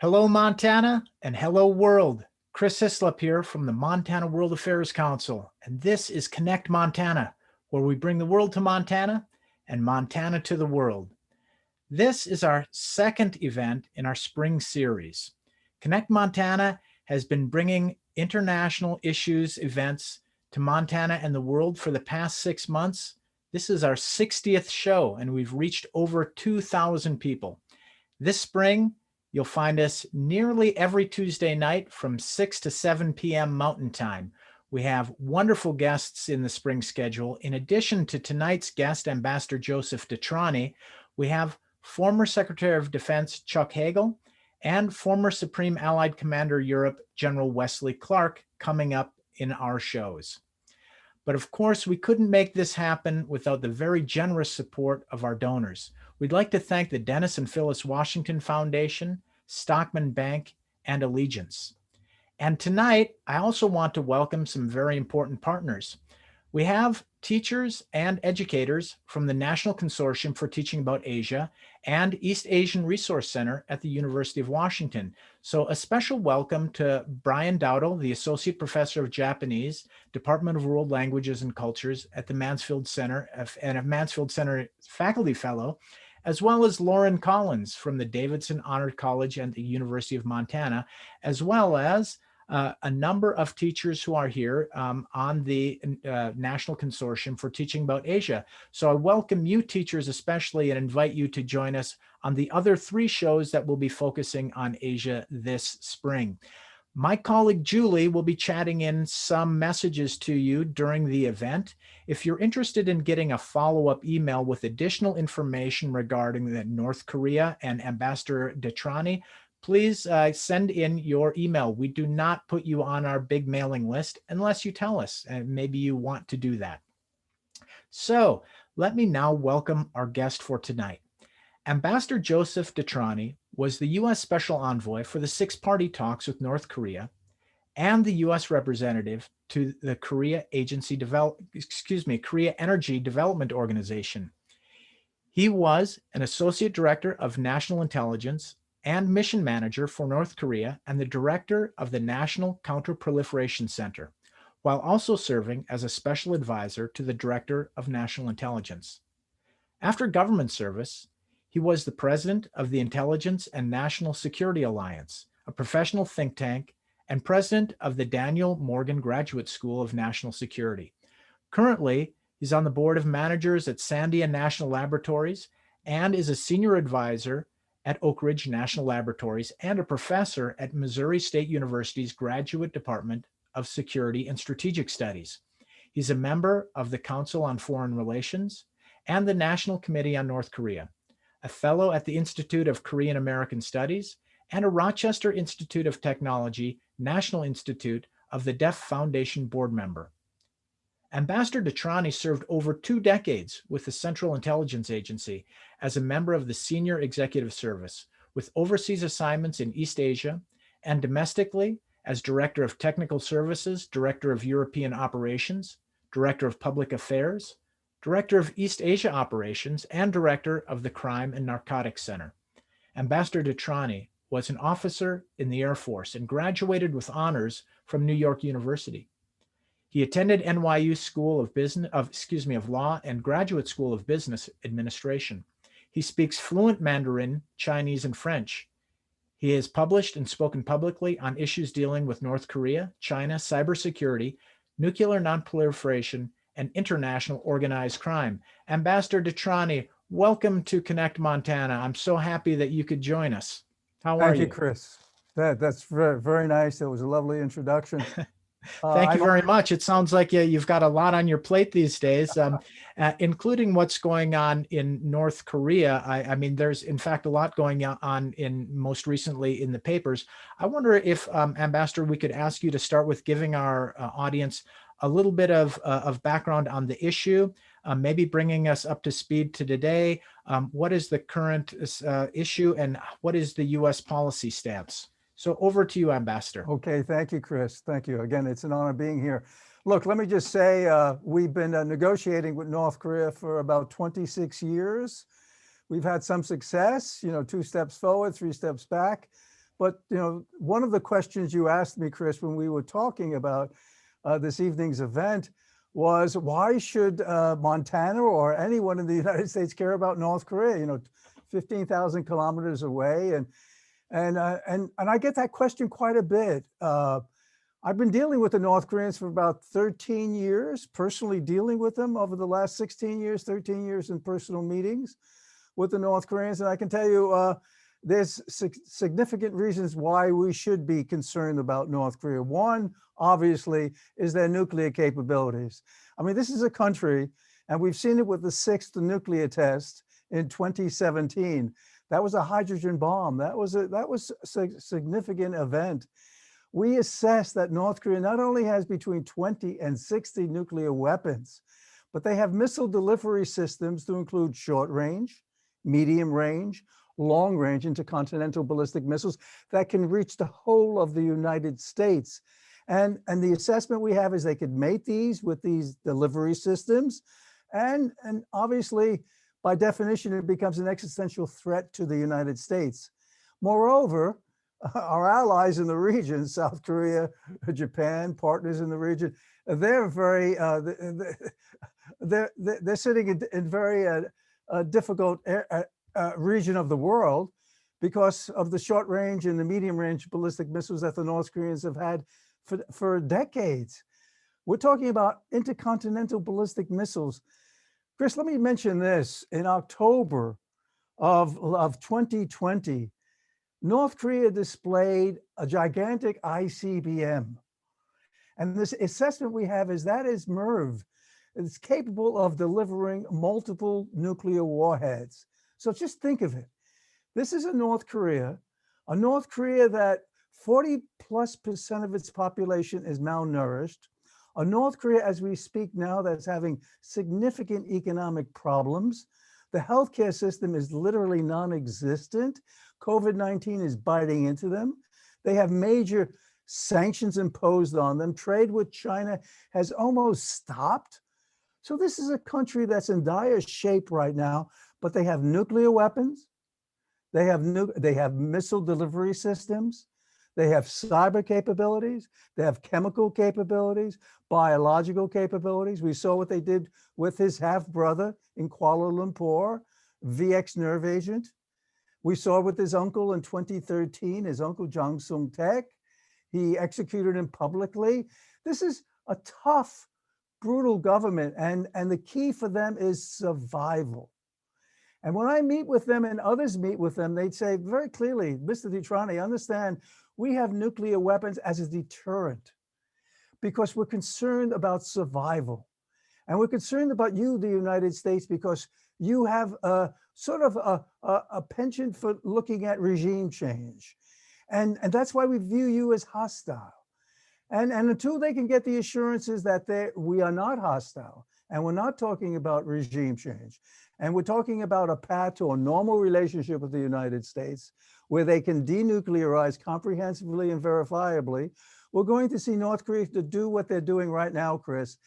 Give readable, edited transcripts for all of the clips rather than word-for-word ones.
Hello, Montana, and hello, world. Chris Hislop here from the Montana World Affairs Council, and this is Connect Montana, where we bring the world to Montana and Montana to the world. This is our second event in our spring series. Connect Montana has been bringing international issues events to Montana and the world for the past 6 months. This is our 60th show, and we've reached over 2,000 people. This spring, you'll find us nearly every Tuesday night from 6 to 7 p.m. Mountain Time. We have wonderful guests in the spring schedule. In addition to tonight's guest, Ambassador Joseph DeTrani, we have former Secretary of Defense Chuck Hagel and former Supreme Allied Commander Europe General Wesley Clark coming up in our shows. But of course, we couldn't make this happen without the very generous support of our donors. We'd like to thank the Dennis and Phyllis Washington Foundation, Stockman Bank, and Allegiance. And tonight, I also want to welcome some very important partners. We have teachers and educators from the National Consortium for Teaching About Asia and East Asian Resource Center at the University of Washington. So a special welcome to Brian Dowdle, the Associate Professor of Japanese, Department of World Languages and Cultures at the Mansfield Center and a Mansfield Center Faculty Fellow, as well as Lauren Collins from the Davidson Honor College and the University of Montana, as well as a number of teachers who are here on the National Consortium for Teaching About Asia. So I welcome you teachers especially and invite you to join us on the other 3 shows that will be focusing on Asia this spring. My colleague Julie will be chatting in some messages to you during the event. If you're interested in getting a follow-up email with additional information regarding the North Korea and Ambassador DeTrani, please send in your email. We do not put you on our big mailing list unless you tell us, and maybe you want to do that. So let me now welcome our guest for tonight. Ambassador Joseph DeTrani was the U.S. Special Envoy for the 6-party talks with North Korea and the U.S. representative to the Korea Energy Development Organization. He was an Associate Director of National Intelligence and Mission Manager for North Korea and the Director of the National Counterproliferation Center, while also serving as a Special Advisor to the Director of National Intelligence. After government service, he was the President of the Intelligence and National Security Alliance, a professional think tank, and President of the Daniel Morgan Graduate School of National Security. Currently, he's on the Board of Managers at Sandia National Laboratories and is a Senior Advisor at Oak Ridge National Laboratories and a professor at Missouri State University's Graduate Department of Security and Strategic Studies. He's a member of the Council on Foreign Relations and the National Committee on North Korea, a fellow at the Institute of Korean American Studies, and a Rochester Institute of Technology National Institute of the Deaf Foundation board member. Ambassador DeTrani served over 2 decades with the Central Intelligence Agency as a member of the Senior Executive Service, with overseas assignments in East Asia and domestically as Director of Technical Services, Director of European Operations, Director of Public Affairs, Director of East Asia Operations, and Director of the Crime and Narcotics Center. Ambassador DeTrani was an officer in the Air Force and graduated with honors from New York University. He attended NYU School of Law and Graduate School of Business Administration. He speaks fluent Mandarin, Chinese, and French. He has published and spoken publicly on issues dealing with North Korea, China, cybersecurity, nuclear nonproliferation, and international organized crime. Ambassador DeTrani, welcome to Connect Montana. I'm so happy that you could join us. How are you? Thank you, Chris. That's very, very nice. That was a lovely introduction. Thank you very much. It sounds like you've got a lot on your plate these days, including what's going on in North Korea. I mean, there's in fact a lot going on most recently in the papers. I wonder if, Ambassador, we could ask you to start with giving our audience a little bit of background on the issue, maybe bringing us up to speed to today. What is the current issue and what is the U.S. policy stance? So over to you, Ambassador. Okay, thank you, Chris. Thank you. Again, it's an honor being here. Look, let me just say we've been negotiating with North Korea for about 26 years. We've had some success, 2 steps forward, 3 steps back. But, one of the questions you asked me, Chris, when we were talking about this evening's event was, why should Montana or anyone in the United States care about North Korea? 15,000 kilometers away. And I get that question quite a bit. I've been dealing with the North Koreans for about 13 years, personally dealing with them over the last 16 years, 13 years in personal meetings with the North Koreans. And I can tell you, there's significant reasons why we should be concerned about North Korea. One, obviously, is their nuclear capabilities. I mean, this is a country, and we've seen it with the 6th nuclear test in 2017. That was a hydrogen bomb. That was a significant event. We assess that North Korea not only has between 20 and 60 nuclear weapons, but they have missile delivery systems to include short range, medium range, long range intercontinental ballistic missiles that can reach the whole of the United States. And the assessment we have is they could mate these with these delivery systems. And obviously, by definition, it becomes an existential threat to the United States. Moreover, our allies in the region, South Korea, Japan, partners in the region, they're very, they're sitting in very difficult region of the world because of the short range and the medium range ballistic missiles that the North Koreans have had for decades. We're talking about intercontinental ballistic missiles. Chris, let me mention this. In October of 2020, North Korea displayed a gigantic ICBM. And this assessment we have is that is MIRV. It's capable of delivering multiple nuclear warheads. So just think of it. This is a North Korea that 40+% of its population is malnourished, a North Korea as we speak now that's having significant economic problems. The healthcare system is literally non-existent. COVID-19 is biting into them. They have major sanctions imposed on them. Trade with China has almost stopped. So this is a country that's in dire shape right now, but they have nuclear weapons. They have missile delivery systems. They have cyber capabilities. They have chemical capabilities, biological capabilities. We saw what they did with his half-brother in Kuala Lumpur, VX nerve agent. We saw with his uncle in 2013, his uncle Jang Sung-taek. He executed him publicly. This is a tough, brutal government, and the key for them is survival. And when I meet with them and others meet with them, they'd say very clearly, Mr. DeTrani, understand, we have nuclear weapons as a deterrent because we're concerned about survival. And we're concerned about you, the United States, because you have a sort of a penchant for looking at regime change. And that's why we view you as hostile. And until they can get the assurances that we are not hostile, and we're not talking about regime change, and we're talking about a path to a normal relationship with the United States, where they can denuclearize comprehensively and verifiably, we're going to see North Korea to do what they're doing right now, Chris.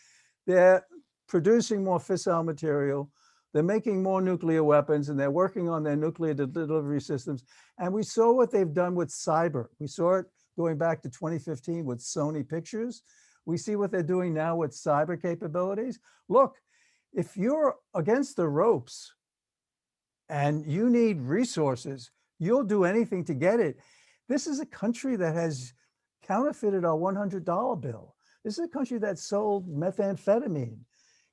They're producing more fissile material, they're making more nuclear weapons, and they're working on their nuclear delivery systems. And we saw what they've done with cyber. We saw it going back to 2015 with Sony Pictures. We see what they're doing now with cyber capabilities. Look, if you're against the ropes and you need resources, you'll do anything to get it. This is a country that has counterfeited our $100 bill. This is a country that sold methamphetamine,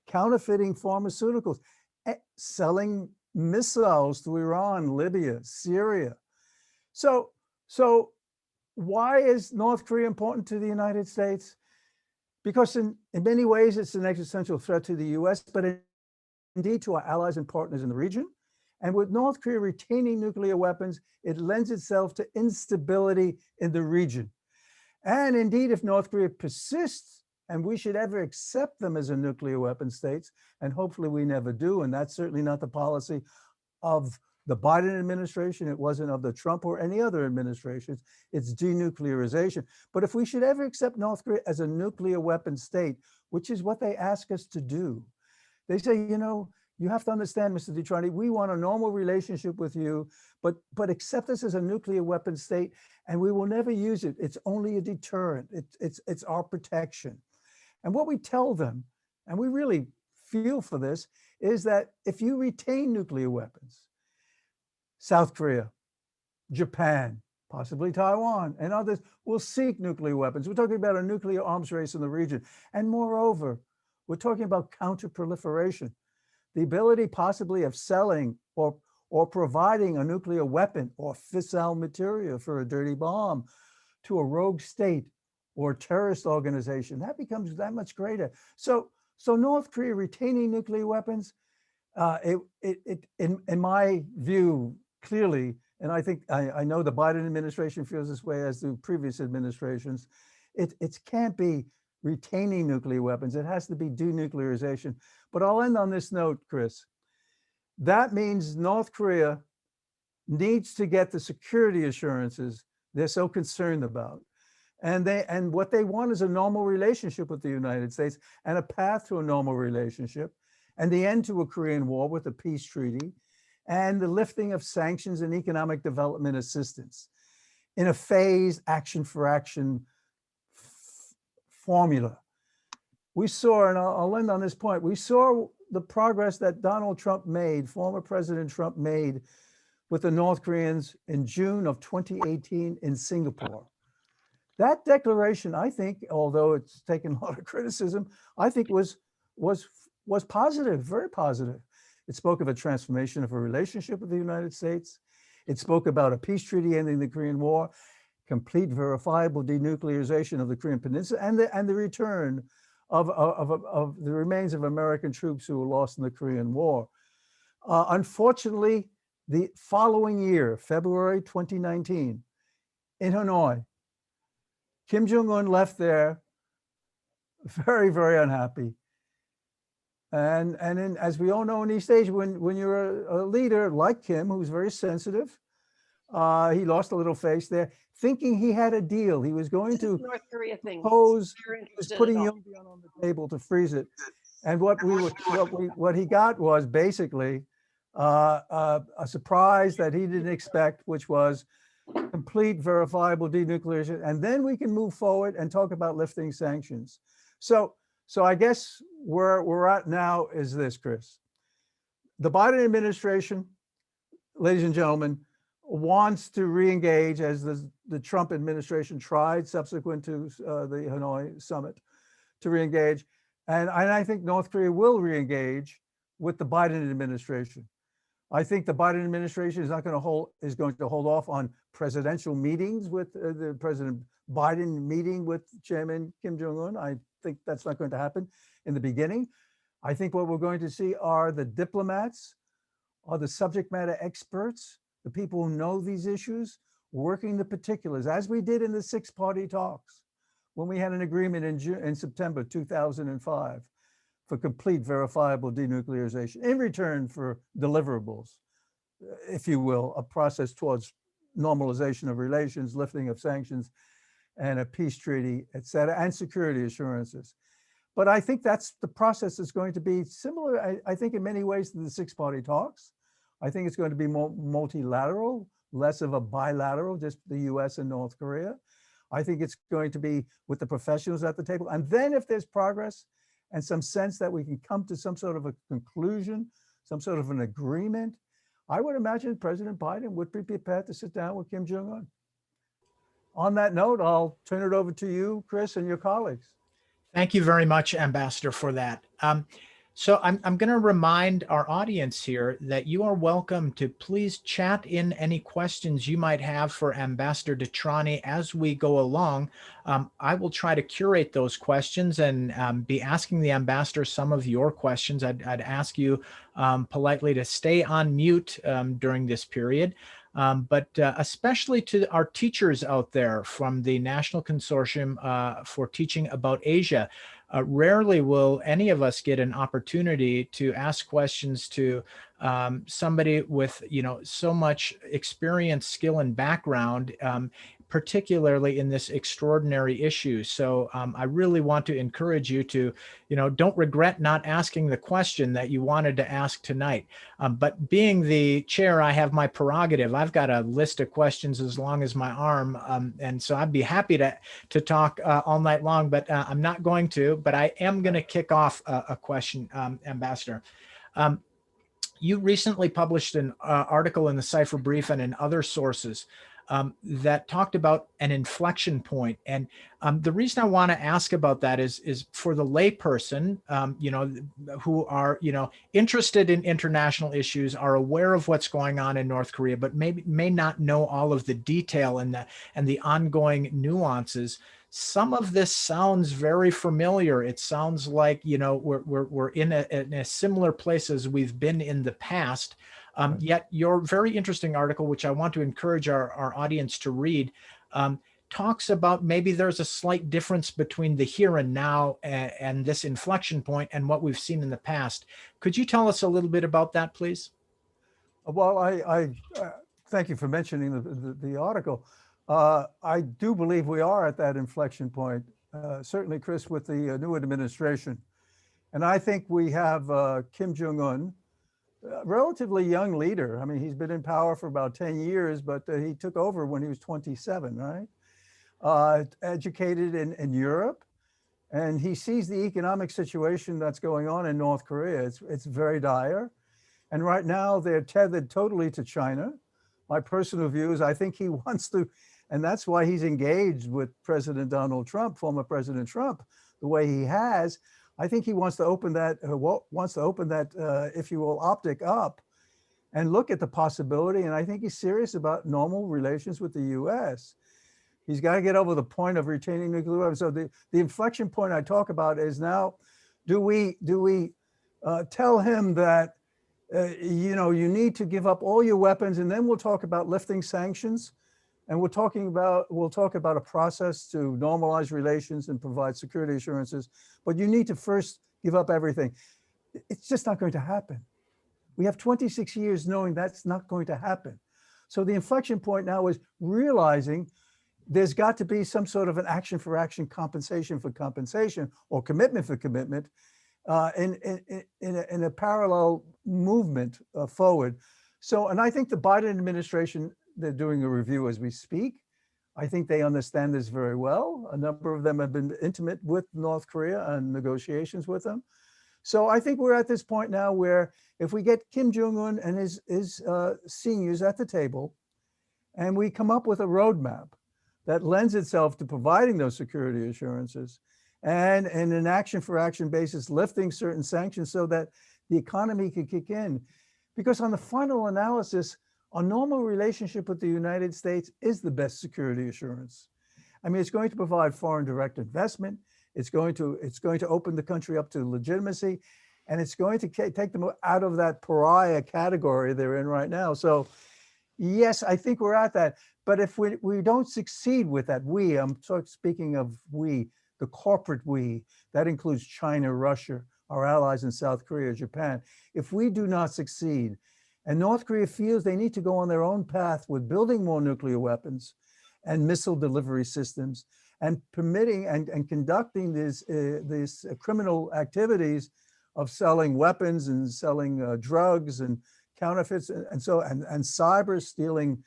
counterfeiting pharmaceuticals, selling missiles to Iran, Libya, Syria. So why is North Korea important to the United States? Because in many ways, it's an existential threat to the US, but indeed to our allies and partners in the region. And with North Korea retaining nuclear weapons, it lends itself to instability in the region. And indeed, if North Korea persists, and we should ever accept them as a nuclear weapon states, and hopefully we never do, and that's certainly not the policy of the Biden administration, it wasn't of the Trump or any other administrations, it's denuclearization. But if we should ever accept North Korea as a nuclear weapon state, which is what they ask us to do, they say, You have to understand, Mr. DeTrani, we want a normal relationship with you, but accept us as a nuclear weapon state, and we will never use it. It's only a deterrent. It's our protection. And what we tell them, and we really feel for this, is that if you retain nuclear weapons, South Korea, Japan, possibly Taiwan, and others will seek nuclear weapons. We're talking about a nuclear arms race in the region. And moreover, we're talking about counter-proliferation, the ability possibly of selling or providing a nuclear weapon or fissile material for a dirty bomb to a rogue state or terrorist organization. That becomes that much greater. So North Korea retaining nuclear weapons, in my view, clearly, and I think I know the Biden administration feels this way, as do previous administrations, it can't be retaining nuclear weapons. It has to be denuclearization. But I'll end on this note, Chris. That means North Korea needs to get the security assurances they're so concerned about. And what they want is a normal relationship with the United States and a path to a normal relationship and the end to a Korean War with a peace treaty and the lifting of sanctions and economic development assistance in a phased action for action formula. We saw, and I'll end on this point, we saw the progress that Donald Trump made, former President Trump made with the North Koreans in June of 2018 in Singapore. That declaration, I think, although it's taken a lot of criticism, I think was positive, very positive. It spoke of a transformation of a relationship with the United States. It spoke about a peace treaty ending the Korean War, complete verifiable denuclearization of the Korean Peninsula, and the return of the remains of American troops who were lost in the Korean War. Unfortunately, the following year, February 2019, in Hanoi, Kim Jong-un left there very, very unhappy. And as we all know in East Asia, when you're a leader like Kim, who's very sensitive, he lost a little face there, thinking he had a deal. He was going to North Korea thing. pose, he was putting Yongbyon on the table to freeze it. And what he got was basically a surprise that he didn't expect, which was complete verifiable denuclearization, and then we can move forward and talk about lifting sanctions. So I guess where we're at now is this, Chris. The Biden administration, ladies and gentlemen, wants to re-engage, as the Trump administration tried subsequent to the Hanoi summit to re-engage. And I think North Korea will re-engage with the Biden administration. I think the Biden administration is going to hold off on presidential meetings with the President Biden meeting with Chairman Kim Jong-un. I think that's not going to happen in the beginning. I think what we're going to see are the diplomats, are the subject matter experts, the people who know these issues, working the particulars, as we did in the six-party talks, when we had an agreement in September 2005. For complete verifiable denuclearization in return for deliverables, if you will, a process towards normalization of relations, lifting of sanctions, and a peace treaty, et cetera, and security assurances. But I think that's the process is going to be similar, I think in many ways, to the six-party talks. I think it's going to be more multilateral, less of a bilateral, just the US and North Korea. I think it's going to be with the professionals at the table. And then if there's progress, and some sense that we can come to some sort of a conclusion, some sort of an agreement, I would imagine President Biden would be prepared to sit down with Kim Jong-un. On that note, I'll turn it over to you, Chris, and your colleagues. Thank you very much, Ambassador, for that. So I'm going to remind our audience here that you are welcome to please chat in any questions you might have for Ambassador DeTrani as we go along. I will try to curate those questions and be asking the ambassador some of your questions. I'd ask you politely to stay on mute during this period. But especially to our teachers out there from the National Consortium for Teaching About Asia. Rarely will any of us get an opportunity to ask questions to somebody with, so much experience, skill, and background, particularly in this extraordinary issue. So I really want to encourage you to, don't regret not asking the question that you wanted to ask tonight. But being the chair, I have my prerogative. I've got a list of questions as long as my arm. And so I'd be happy to talk all night long, but I'm not going to. But I am going to kick off a question, Ambassador. You recently published an article in the Cipher Brief and in other sources that talked about an inflection point. And the reason I want to ask about that is for the layperson, who are, interested in international issues, are aware of what's going on in North Korea, but may not know all of the detail and the ongoing nuances. Some of this sounds very familiar. It sounds like, we're in a similar place as we've been in the past. Yet your very interesting article, which I want to encourage our audience to read, talks about maybe there's a slight difference between the here and now and this inflection point and what we've seen in the past. Could you tell us a little bit about that, please? Well, I thank you for mentioning the article. I do believe we are at that inflection point, certainly, Chris, with the new administration. And I think we have Kim Jong-un, a relatively young leader. I mean, he's been in power for about 10 years, but he took over when he was 27, right? Educated in Europe, and he sees the economic situation that's going on in North Korea. It's very dire. And right now they're tethered totally to China. My personal view is I think he wants to, and that's why he's engaged with President Donald Trump, former President Trump, the way he has. I think he wants to open that, if you will, optic up and look at the possibility. And I think he's serious about normal relations with the U.S. He's got to get over the point of retaining nuclear weapons. So the inflection point I talk about is now, do we tell him that, you need to give up all your weapons, and then we'll talk about lifting sanctions, and we'll talk about a process to normalize relations and provide security assurances. But you need to first give up everything. It's just not going to happen. We have 26 years knowing that's not going to happen. So the inflection point now is realizing there's got to be some sort of an action for action, compensation for compensation, or commitment for commitment, in a parallel movement forward. So, and I think the Biden administration, they're doing a review as we speak. I think they understand this very well. A number of them have been intimate with North Korea and negotiations with them. So I think we're at this point now where if we get Kim Jong-un and his seniors at the table, and we come up with a roadmap that lends itself to providing those security assurances, and in an action for action basis, lifting certain sanctions so that the economy can kick in. Because on the final analysis, a normal relationship with the United States is the best security assurance. I mean, it's going to provide foreign direct investment. It's going to open the country up to legitimacy, and it's going to take them out of that pariah category they're in right now. So yes, I think we're at that. But if we don't succeed with that, I'm speaking of we, the corporate we, that includes China, Russia, our allies in South Korea, Japan. If we do not succeed, and North Korea feels they need to go on their own path with building more nuclear weapons and missile delivery systems, and permitting and conducting these criminal activities of selling weapons and selling drugs and counterfeits and cyber stealing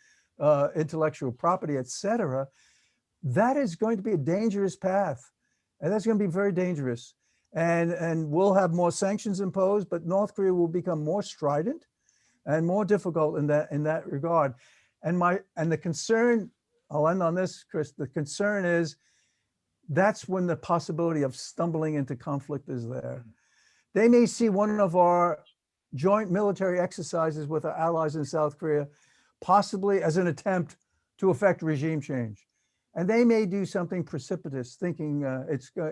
intellectual property, et cetera, that is going to be a dangerous path. And that's going to be very dangerous. And we'll have more sanctions imposed, but North Korea will become more strident and more difficult in that regard. And the concern, I'll end on this, Chris, the concern is that's when the possibility of stumbling into conflict is there. They may see one of our joint military exercises with our allies in South Korea possibly as an attempt to effect regime change. And they may do something precipitous, thinking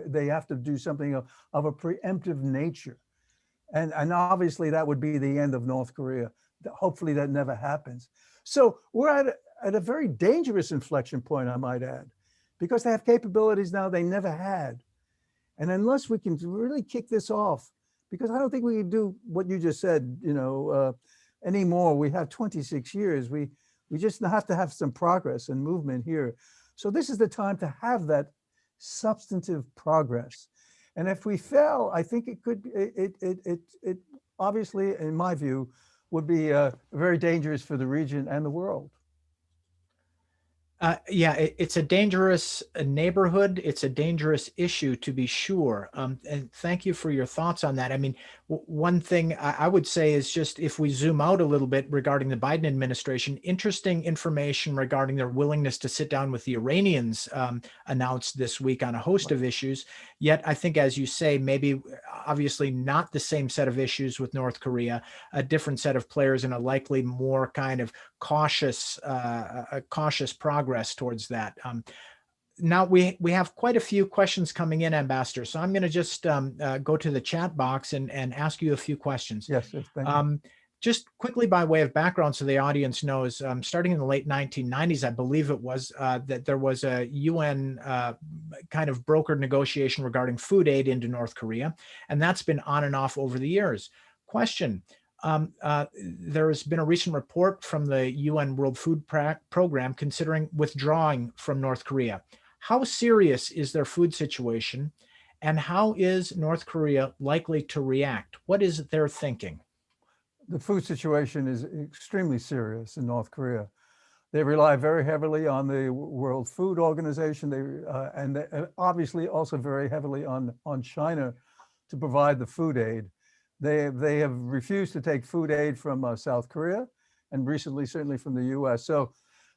they have to do something of a preemptive nature. And obviously that would be the end of North Korea. Hopefully that never happens. So we're at a very dangerous inflection point, I might add, because they have capabilities now they never had. And unless we can really kick this off, because I don't think we can do what you just said, anymore. We have 26 years. We just have to have some progress and movement here. So this is the time to have that substantive progress. And if we fail, I think it could, it obviously, in my view, would be very dangerous for the region and the world. Yeah, it's a dangerous neighborhood. It's a dangerous issue, to be sure. And thank you for your thoughts on that. I mean, one thing I would say is just if we zoom out a little bit regarding the Biden administration, interesting information regarding their willingness to sit down with the Iranians announced this week on a host of issues. Yet, I think, as you say, maybe obviously not the same set of issues with North Korea, a different set of players, and a likely more kind of cautious progress towards that. Now we have quite a few questions coming in, Ambassador. So I'm going to just go to the chat box and ask you a few questions. Yes, yes, thank you. Just quickly by way of background, so the audience knows, starting in the late 1990s, I believe it was, that there was a UN kind of brokered negotiation regarding food aid into North Korea, and that's been on and off over the years. Question. There has been a recent report from the UN World Food Program considering withdrawing from North Korea. How serious is their food situation, and how is North Korea likely to react? What is their thinking? The food situation is extremely serious in North Korea. They rely very heavily on the World Food Organization, and they obviously also very heavily on China to provide the food aid. They have refused to take food aid from South Korea, and recently certainly from the US. So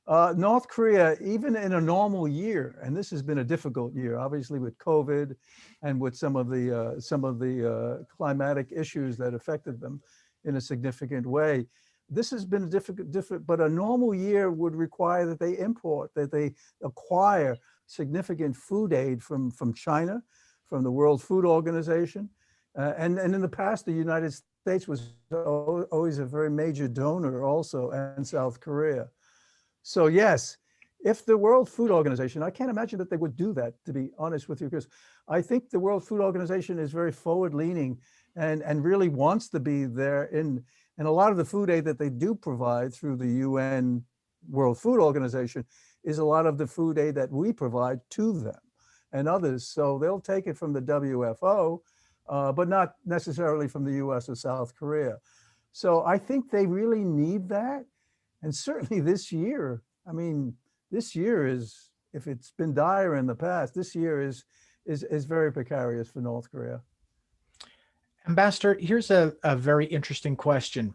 North Korea, even in a normal year, and this has been a difficult year, obviously with COVID and with some of the climatic issues that affected them in a significant way. This has been different, but a normal year would require that they import, that they acquire significant food aid from China, from the World Food Organization. And in the past, the United States was always a very major donor also, and South Korea. So yes, if the World Food Organization, I can't imagine that they would do that, to be honest with you, because I think the World Food Organization is very forward-leaning and really wants to be there in, and a lot of the food aid that they do provide through the UN World Food Organization is a lot of the food aid that we provide to them and others. So they'll take it from the WFO, but not necessarily from the US or South Korea. So I think they really need that. And certainly this year, I mean, this year is, if it's been dire in the past, this year is very precarious for North Korea. Ambassador, here's a very interesting question.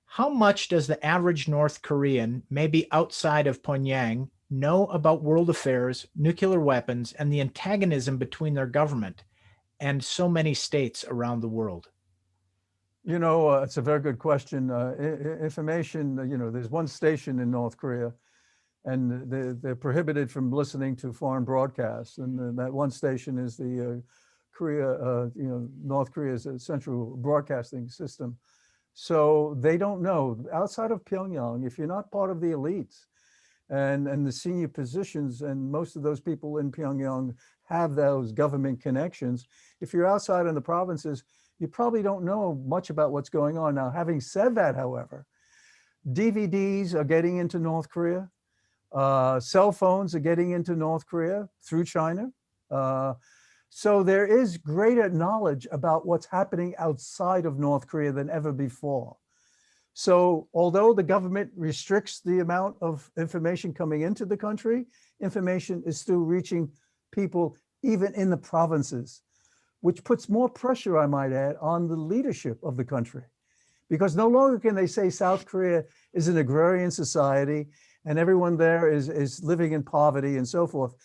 How much does the average North Korean, maybe outside of Pyongyang, know about world affairs, nuclear weapons, and the antagonism between their government and so many states around the world? You know, it's a very good question. Information, you know, there's one station in North Korea, and they're prohibited from listening to foreign broadcasts. And that one station is the North Korea's central broadcasting system. So they don't know. Outside of Pyongyang, if you're not part of the elites and the senior positions, and most of those people in Pyongyang have those government connections, if you're outside in the provinces, you probably don't know much about what's going on. Now, having said that, however, DVDs are getting into North Korea. Cell phones are getting into North Korea through China. So there is greater knowledge about what's happening outside of North Korea than ever before. So although the government restricts the amount of information coming into the country, information is still reaching people even in the provinces, which puts more pressure, I might add, on the leadership of the country. Because no longer can they say South Korea is an agrarian society and everyone there is living in poverty and so forth.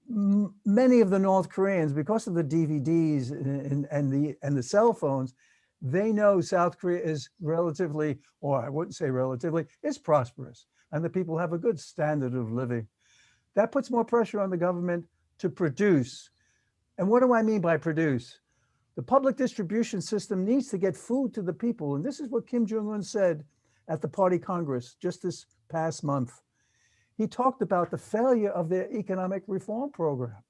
Many of the North Koreans, because of the DVDs and the cell phones, they know South Korea is relatively, or I wouldn't say relatively, is prosperous, and the people have a good standard of living. That puts more pressure on the government to produce. And what do I mean by produce? The public distribution system needs to get food to the people. And this is what Kim Jong-un said at the Party Congress just this past month. He talked about the failure of their economic reform program.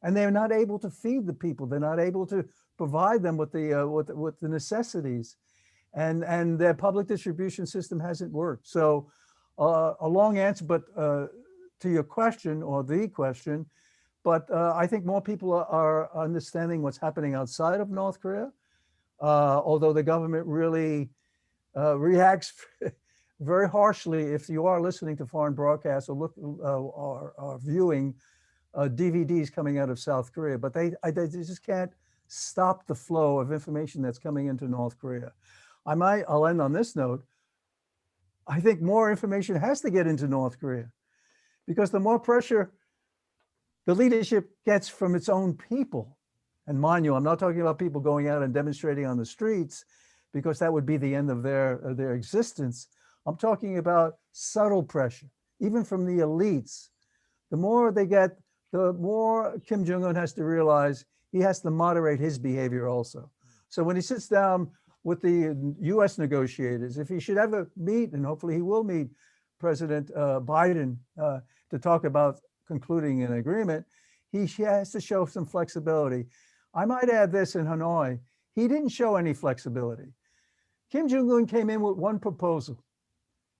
And they're not able to feed the people. They're not able to provide them with the necessities. And their public distribution system hasn't worked. So a long answer, but to your question or the question, but I think more people are understanding what's happening outside of North Korea, although the government really reacts very harshly if you are listening to foreign broadcasts or or viewing DVDs coming out of South Korea, but they just can't stop the flow of information that's coming into North Korea. I'll end on this note. I think more information has to get into North Korea because the more pressure the leadership gets from its own people, and mind you, I'm not talking about people going out and demonstrating on the streets because that would be the end of their existence. I'm talking about subtle pressure, even from the elites. The more they get, the more Kim Jong-un has to realize he has to moderate his behavior also. So when he sits down with the US negotiators, if he should ever meet, and hopefully he will meet President Biden to talk about concluding an agreement, he has to show some flexibility. I might add this: in Hanoi, he didn't show any flexibility. Kim Jong-un came in with one proposal,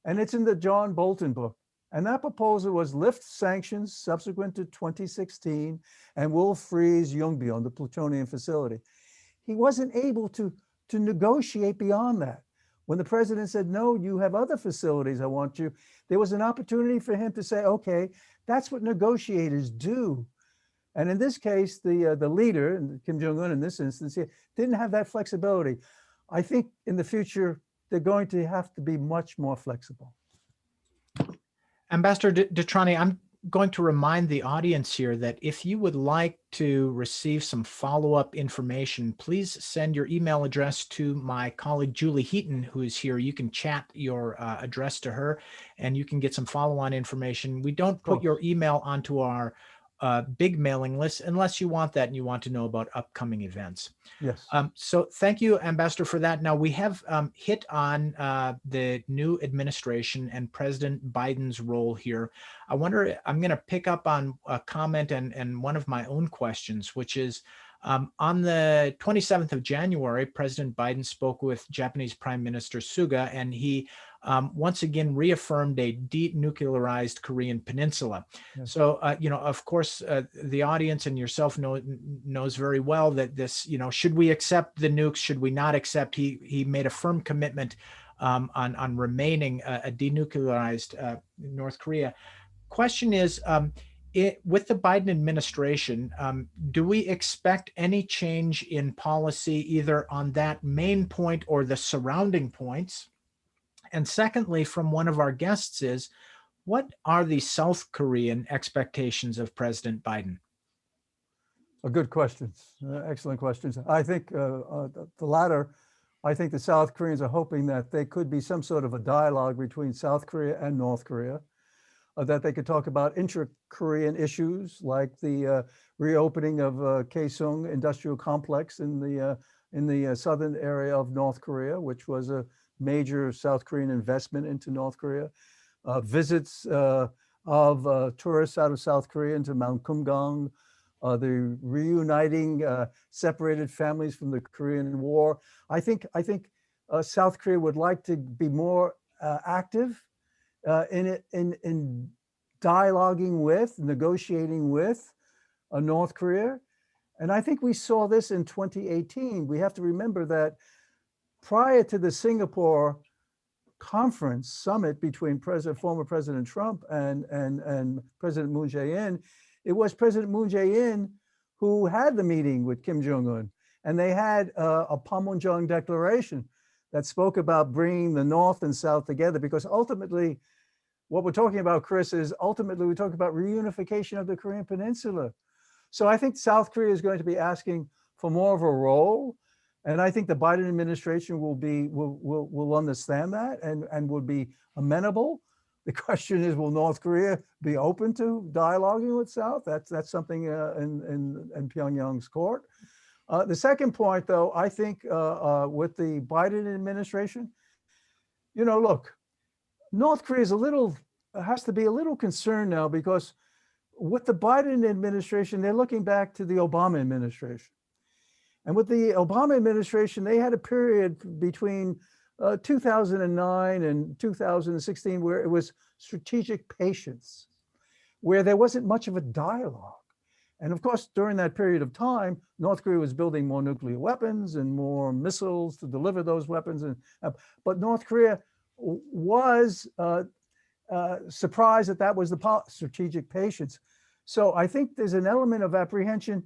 and it's in the John Bolton book. And that proposal was lift sanctions subsequent to 2016 and we'll freeze Yongbyon, the plutonium facility. He wasn't able to negotiate beyond that. When the president said, no, you have other facilities, I want you, there was an opportunity for him to say, okay, that's what negotiators do. And in this case, the leader, Kim Jong-un in this instance, didn't have that flexibility. I think in the future, they're going to have to be much more flexible. Ambassador DeTrani, I'm going to remind the audience here that if you would like to receive some follow-up information, please send your email address to my colleague Julie Heaton, who is here. You can chat your address to her and you can get some follow-on information. We don't put your email onto our big mailing list unless you want that and you want to know about upcoming events. Yes. So thank you, Ambassador, for that. Now we have hit on the new administration and President Biden's role here. I wonder, I'm going to pick up on a comment and one of my own questions, which is on the 27th of January, President Biden spoke with Japanese Prime Minister Suga, and he once again reaffirmed a denuclearized Korean peninsula. Yes. So, you know, of course, the audience and yourself knows very well that this, you know, should we accept the nukes? Should we not accept? He made a firm commitment on remaining a denuclearized North Korea. Question is, with the Biden administration, do we expect any change in policy either on that main point or the surrounding points? And secondly, from one of our guests is, what are the South Korean expectations of President Biden? Good questions, excellent questions. I think the latter, I think the South Koreans are hoping that there could be some sort of a dialogue between South Korea and North Korea, that they could talk about intra-Korean issues like the reopening of Kaesong industrial complex in the southern area of North Korea, which was a major South Korean investment into North Korea, visits of tourists out of South Korea into Mount Kumgang, the reuniting separated families from the Korean War. I think South Korea would like to be more active in dialoguing with, negotiating with North Korea. And I think we saw this in 2018. We have to remember that prior to the Singapore conference summit between former President Trump and President Moon Jae-in, it was President Moon Jae-in who had the meeting with Kim Jong-un. And they had a Panmunjom declaration that spoke about bringing the North and South together, because ultimately, what we're talking about, Chris, is ultimately we talk about reunification of the Korean Peninsula. So I think South Korea is going to be asking for more of a role. And I think the Biden administration will understand that and will be amenable. The question is, will North Korea be open to dialoguing with South? That's something in Pyongyang's court. The second point, though, I think with the Biden administration, you know, look, North Korea is has to be a little concerned now, because with the Biden administration, they're looking back to the Obama administration. And with the Obama administration, they had a period between 2009 and 2016 where it was strategic patience. where there wasn't much of a dialogue. And of course, during that period of time, North Korea was building more nuclear weapons and more missiles to deliver those weapons. But North Korea was surprised that that was the strategic patience. So I think there's an element of apprehension.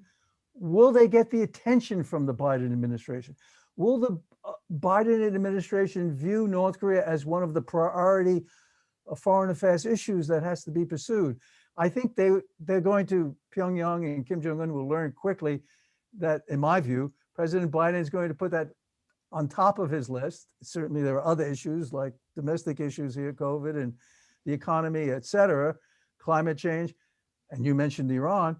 Will they get the attention from the Biden administration? Will the Biden administration view North Korea as one of the priority foreign affairs issues that has to be pursued? I think they're going to, Pyongyang and Kim Jong-un will learn quickly that, in my view, President Biden is going to put that on top of his list. Certainly there are other issues like domestic issues here, COVID and the economy, et cetera, climate change, and you mentioned Iran,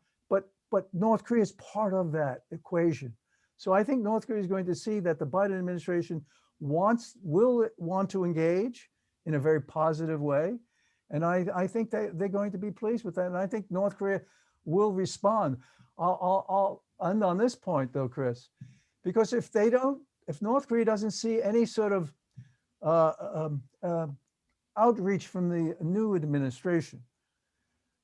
but North Korea is part of that equation. So I think North Korea is going to see that the Biden administration will want to engage in a very positive way. And I think they're going to be pleased with that. And I think North Korea will respond. I'll end on this point though, Chris, because if North Korea doesn't see any sort of outreach from the new administration,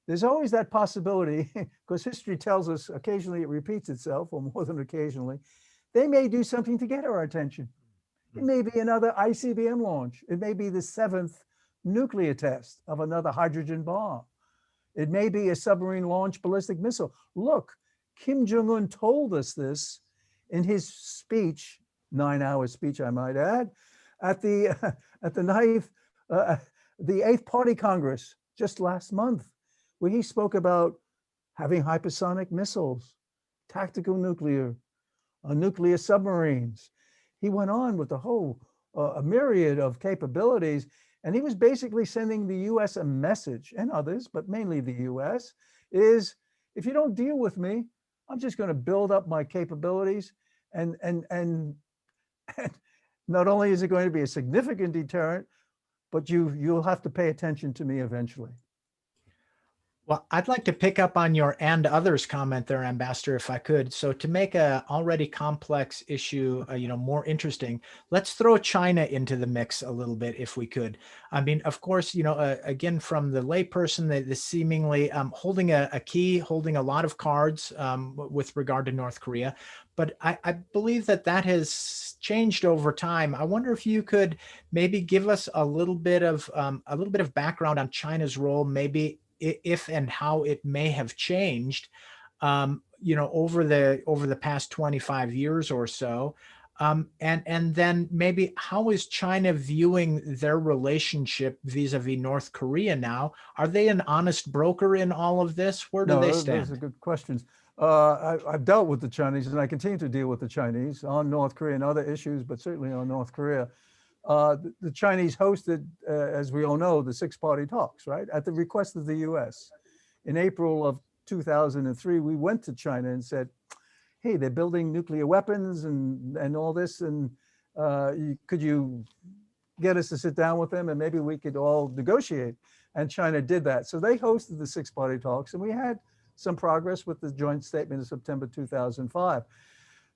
there's always that possibility, because history tells us occasionally it repeats itself, or more than occasionally, they may do something to get our attention. It may be another ICBM launch. It may be the 7th nuclear test of another hydrogen bomb. It may be a submarine launched ballistic missile. Look, Kim Jong-un told us this in his speech, 9-hour speech, I might add, at the 8th Party Congress just last month, where he spoke about having hypersonic missiles, tactical nuclear submarines. He went on with the whole a myriad of capabilities, and he was basically sending the US a message, and others, but mainly the US, is if you don't deal with me, I'm just going to build up my capabilities, and not only is it going to be a significant deterrent, but you'll have to pay attention to me eventually. Well, I'd like to pick up on your "and others" comment there, Ambassador, if I could. So to make a already complex issue, more interesting, let's throw China into the mix a little bit, if we could. I mean, of course, again, from the layperson, the seemingly holding a key, holding a lot of cards with regard to North Korea. But I believe that has changed over time. I wonder if you could maybe give us a little bit of background on China's role, maybe if and how it may have changed, over the past 25 years or so, and then maybe how is China viewing their relationship vis-a-vis North Korea now? Are they an honest broker in all of this? Where do they stand? Those are good questions. I've dealt with the Chinese, and I continue to deal with the Chinese on North Korea and other issues, but certainly on North Korea. The Chinese hosted, as we all know, the 6-party talks, right? At the request of the US. In April of 2003, we went to China and said, hey, they're building nuclear weapons and all this, and could you get us to sit down with them and maybe we could all negotiate? And China did that. So they hosted the 6-party talks, and we had some progress with the joint statement of September 2005.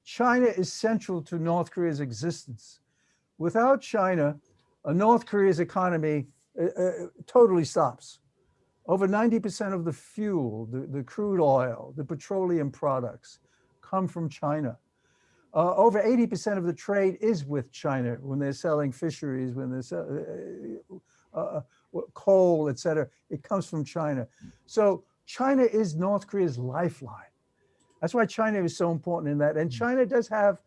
China is central to North Korea's existence. Without China, North Korea's economy totally stops. Over 90% of the fuel, the crude oil, the petroleum products come from China. Over 80% of the trade is with China when they're selling fisheries, when they're selling coal, et cetera. It comes from China. So China is North Korea's lifeline. That's why China is so important in that. And China does have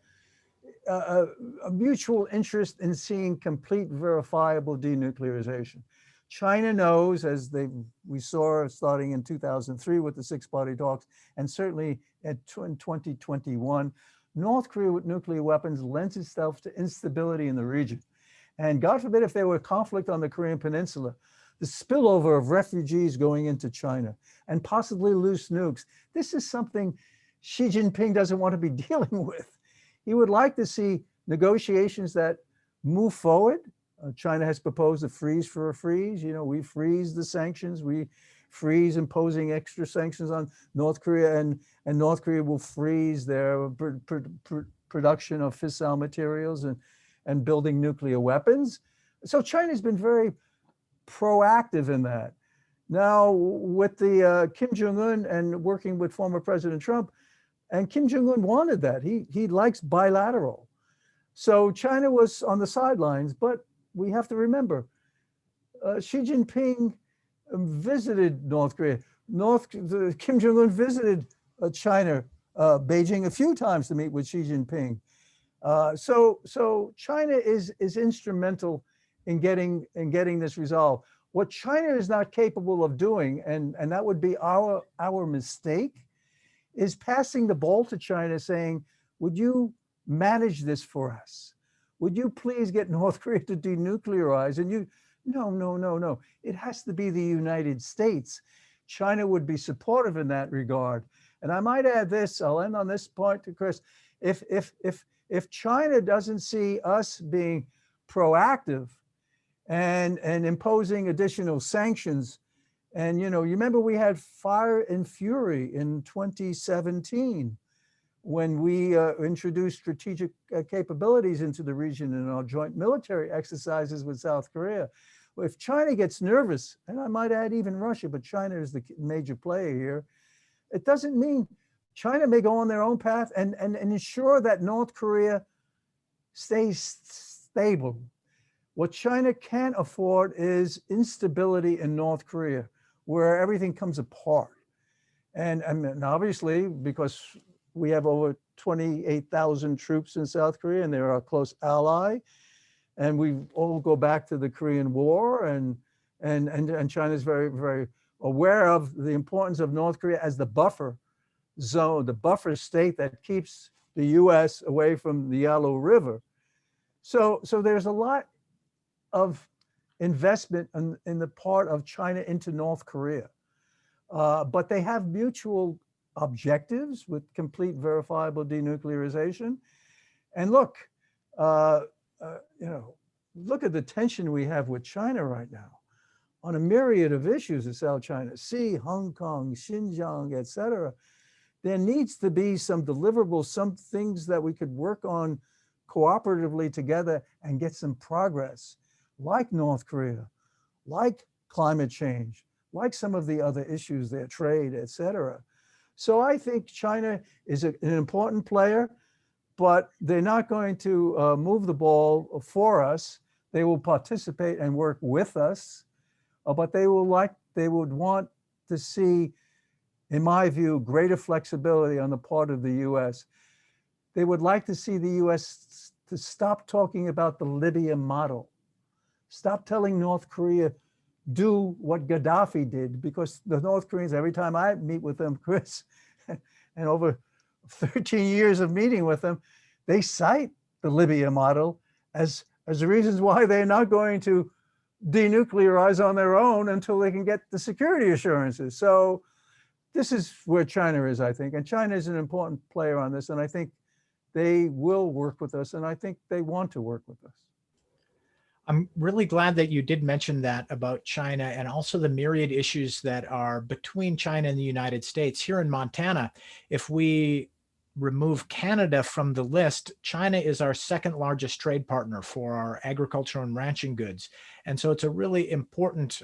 a mutual interest in seeing complete verifiable denuclearization. China knows, as we saw starting in 2003 with the 6-party talks, and certainly in 2021, North Korea with nuclear weapons lends itself to instability in the region. And God forbid if there were conflict on the Korean Peninsula, the spillover of refugees going into China and possibly loose nukes. This is something Xi Jinping doesn't want to be dealing with. He would like to see negotiations that move forward. China has proposed a freeze for a freeze. We freeze the sanctions. We freeze imposing extra sanctions on North Korea, and North Korea will freeze their production of fissile materials and building nuclear weapons. So China's been very proactive in that. Now with the Kim Jong-un and working with former President Trump, and Kim Jong-un wanted that. He likes bilateral. So China was on the sidelines, but we have to remember, Xi Jinping visited North Korea. Kim Jong-un visited China, Beijing a few times to meet with Xi Jinping. So China is instrumental in getting this resolved. What China is not capable of doing, and that would be our mistake, is passing the ball to China saying, would you manage this for us? Would you please get North Korea to denuclearize? And no. It has to be the United States. China would be supportive in that regard. And I might add this, I'll end on this point to Chris. If China doesn't see us being proactive and imposing additional sanctions, and you remember we had fire and fury in 2017 when we introduced strategic capabilities into the region in our joint military exercises with South Korea. If China gets nervous, and I might add even Russia, but China is the major player here, it doesn't mean China may go on their own path and ensure that North Korea stays stable. What China can't afford is instability in North Korea, where everything comes apart. And obviously, because we have over 28,000 troops in South Korea, and they're our close ally, and we all go back to the Korean War, and China is very, very aware of the importance of North Korea as the buffer zone, the buffer state that keeps the US away from the Yalu River. So there's a lot of investment in the part of China into North Korea. But they have mutual objectives with complete verifiable denuclearization. And look, look at the tension we have with China right now on a myriad of issues in South China Sea, Hong Kong, Xinjiang, et cetera. There needs to be some deliverables, some things that we could work on cooperatively together and get some progress, like North Korea, like climate change, like some of the other issues there, trade, et cetera. So I think China is an important player, but they're not going to move the ball for us. They will participate and work with us, but they would want to see, in my view, greater flexibility on the part of the US. They would like to see the US to stop talking about the Libya model. Stop telling North Korea, do what Gaddafi did, because the North Koreans, every time I meet with them, Chris, and over 13 years of meeting with them, they cite the Libya model as the reasons why they're not going to denuclearize on their own until they can get the security assurances. So this is where China is, I think, and China is an important player on this, and I think they will work with us, and I think they want to work with us. I'm really glad that you did mention that about China and also the myriad issues that are between China and the United States. Here in Montana, if we remove Canada from the list, China is our second largest trade partner for our agricultural and ranching goods. And so it's a really important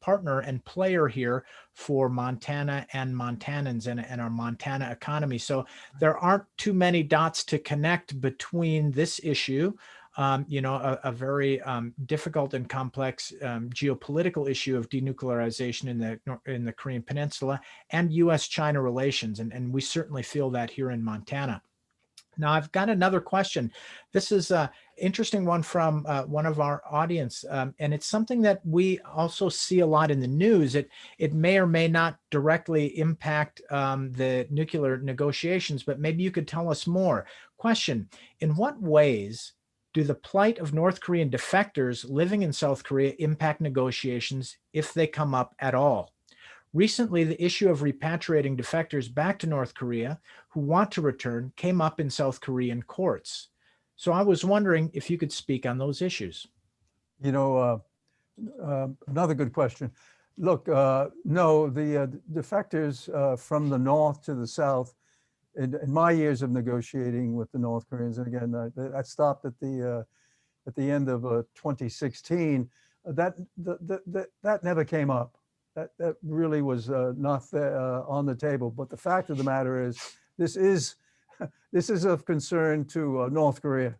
partner and player here for Montana and Montanans and our Montana economy. So there aren't too many dots to connect between this issue, a very difficult and complex geopolitical issue of denuclearization in the Korean Peninsula and U.S.-China relations, and we certainly feel that here in Montana. Now, I've got another question. This is an interesting one from one of our audience, and it's something that we also see a lot in the news. It may or may not directly impact the nuclear negotiations, but maybe you could tell us more. Question: in what ways do the plight of North Korean defectors living in South Korea impact negotiations, if they come up at all? Recently, the issue of repatriating defectors back to North Korea who want to return came up in South Korean courts. So I was wondering if you could speak on those issues. Another good question. Look, no, the defectors from the North to the South, in my years of negotiating with the North Koreans, and again, that stopped at the end of 2016. That never came up. that really was not on the table. But the fact of the matter is, this is this is of concern to North Korea.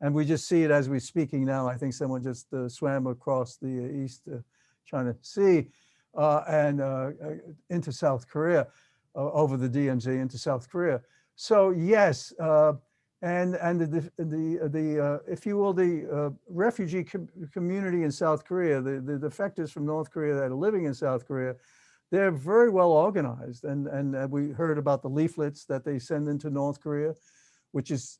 And we just see it as we're speaking now. I think someone just swam across the East China Sea and into South Korea, over the DMZ into South Korea. So yes, and the if you will, the refugee community in South Korea, the defectors from North Korea that are living in South Korea, they're very well organized. And we heard about the leaflets that they send into North Korea, which is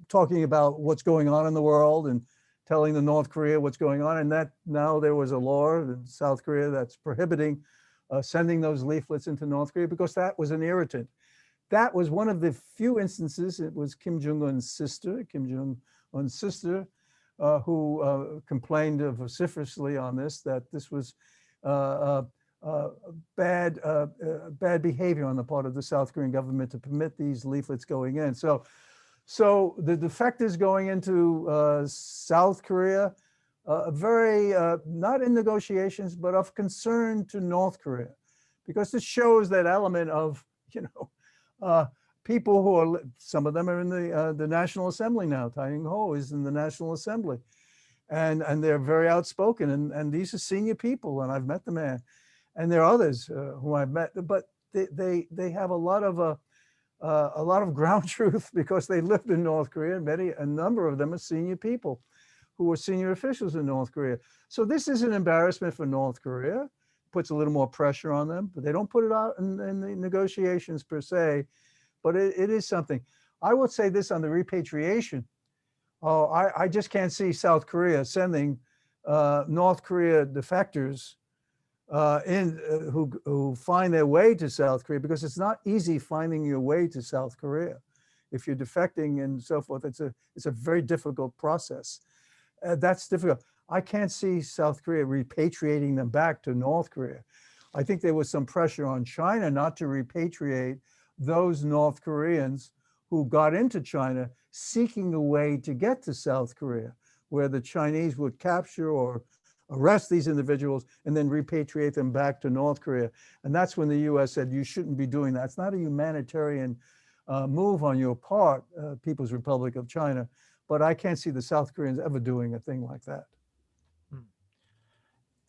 talking about what's going on in the world and telling the North Korea what's going on. And that now there was a law in South Korea that's prohibiting sending those leaflets into North Korea because that was an irritant. That was one of the few instances. It was Kim Jong-un's sister, who complained vociferously on this, that this was bad behavior on the part of the South Korean government to permit these leaflets going in. So the defectors going into South Korea, very not in negotiations, but of concern to North Korea, because this shows that element of, people who are, some of them are in the National Assembly now. Tae Ho is in the National Assembly, and they're very outspoken, and these are senior people, and I've met the man, and there are others who I've met, but they have a lot of ground truth because they lived in North Korea. A number of them are senior people who were senior officials in North Korea. So this is an embarrassment for North Korea, puts a little more pressure on them, but they don't put it out in the negotiations per se, but it is something. I would say this on the repatriation. Oh, I just can't see South Korea sending North Korea defectors who find their way to South Korea, because it's not easy finding your way to South Korea. If you're defecting and so forth, it's a very difficult process. That's difficult. I can't see South Korea repatriating them back to North Korea. I think there was some pressure on China not to repatriate those North Koreans who got into China seeking a way to get to South Korea, where the Chinese would capture or arrest these individuals and then repatriate them back to North Korea. And that's when the US said, you shouldn't be doing that. It's not a humanitarian move on your part, People's Republic of China, but I can't see the South Koreans ever doing a thing like that.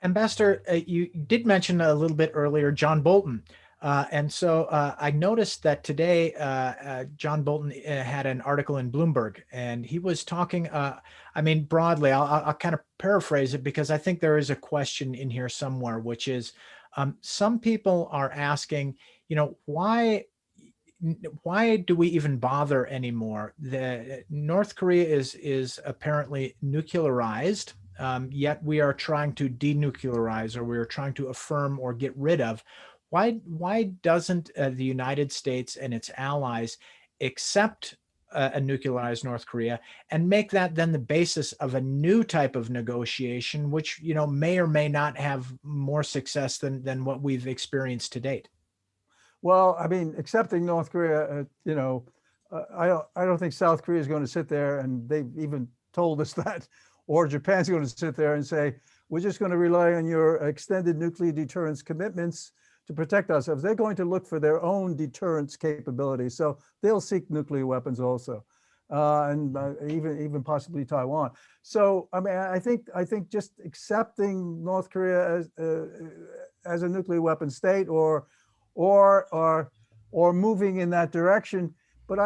Ambassador, you did mention a little bit earlier John Bolton. And so I noticed that today John Bolton had an article in Bloomberg, and he was talking, I mean, broadly, I'll kind of paraphrase it because I think there is a question in here somewhere, which is some people are asking, why do we even bother anymore? The North Korea is apparently nuclearized, yet we are trying to denuclearize, or we are trying to affirm or get rid of. Why doesn't the United States and its allies accept a nuclearized North Korea and make that then the basis of a new type of negotiation, which may or may not have more success than what we've experienced to date? Well, I mean, accepting North Korea, I don't think South Korea is going to sit there, and they've even told us that, or Japan's going to sit there and say, we're just going to rely on your extended nuclear deterrence commitments to protect ourselves. They're going to look for their own deterrence capabilities. So they'll seek nuclear weapons also, and even possibly Taiwan. So, I mean, I think just accepting North Korea as a nuclear weapon state or moving in that direction. But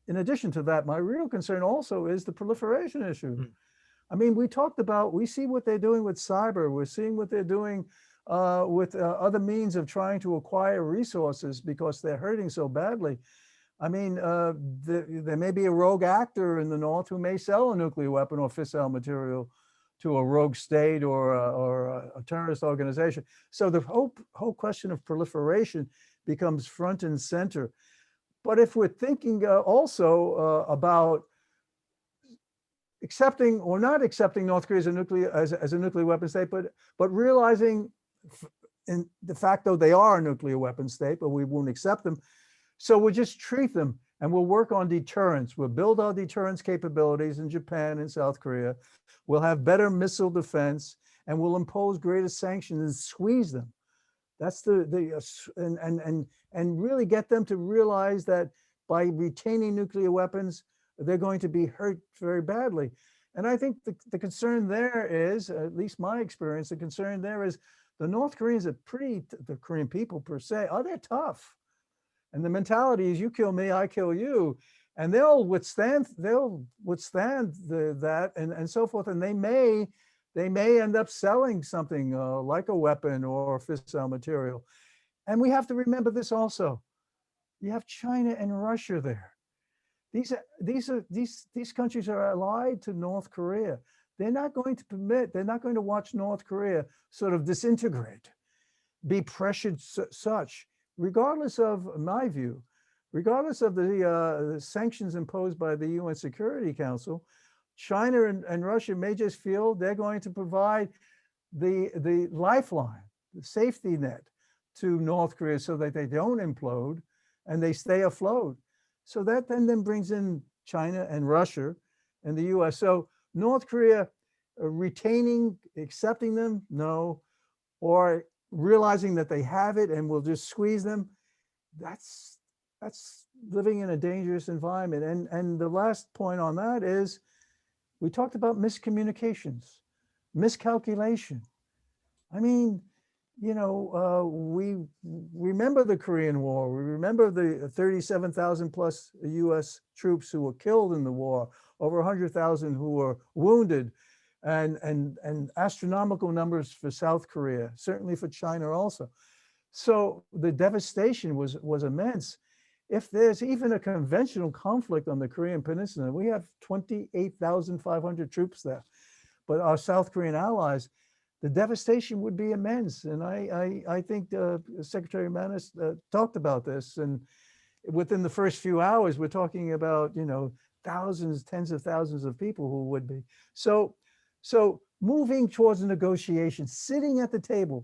in addition to that, my real concern also is the proliferation issue. I mean, we see what they're doing with cyber. We're seeing what they're doing with other means of trying to acquire resources because they're hurting so badly. I mean, there may be a rogue actor in the North who may sell a nuclear weapon or fissile material to a rogue state or a terrorist organization. So the whole question of proliferation becomes front and center. But if we're thinking also about accepting or not accepting North Korea as a nuclear weapon state, but realizing in de facto they are a nuclear weapon state, but we won't accept them. So we'll just treat them, and we'll work on deterrence. We'll build our deterrence capabilities in Japan and South Korea. We'll have better missile defense, and will impose greater sanctions and squeeze them. That's and really get them to realize that by retaining nuclear weapons, they're going to be hurt very badly. And I think the concern there is, at least my experience, the concern there is the North Koreans are the Korean people per se, they're tough. And the mentality is you kill me, I kill you. And they'll withstand that and so forth. And they may end up selling something like a weapon or fissile material. And we have to remember this also. You have China and Russia there. These countries are allied to North Korea. They're not going to watch North Korea sort of disintegrate, be pressured such, regardless of my view, regardless of the sanctions imposed by the UN Security Council. China and Russia may just feel they're going to provide the lifeline, the safety net to North Korea so that they don't implode and they stay afloat. So that then brings in China and Russia and the US. So North Korea retaining, accepting them, no, or realizing that they have it and will just squeeze them, that's living in a dangerous environment. And the last point on that is, we talked about miscommunications, miscalculation. I mean, we remember the Korean War. We remember the 37,000 plus US troops who were killed in the war, over 100,000 who were wounded, and astronomical numbers for South Korea, certainly for China also. So the devastation was immense. If there's even a conventional conflict on the Korean Peninsula, we have 28,500 troops there, but our South Korean allies, the devastation would be immense. And I think Secretary Manis talked about this. And within the first few hours, we're talking about, thousands, tens of thousands of people who would be. So moving towards a negotiation, sitting at the table